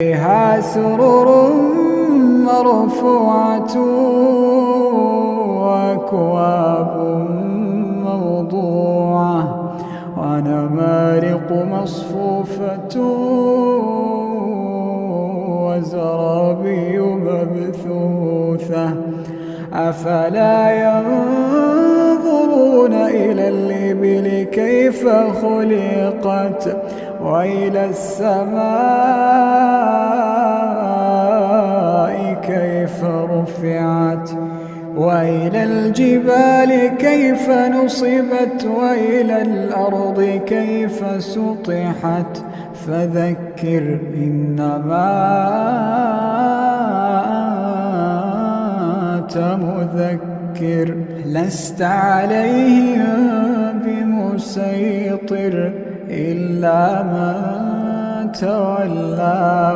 فيها سرر مرفوعة وأكواب موضوعة ونمارق مصفوفة وزرابي مبثوثة أفلا ينظرون إلى الإبل كيف خلقت وإلى السماء كيف رفعت وإلى الجبال كيف نصبت وإلى الأرض كيف سطحت فذكر إنما أنت مذكر لست عليهم بمسيطر إلا من تولى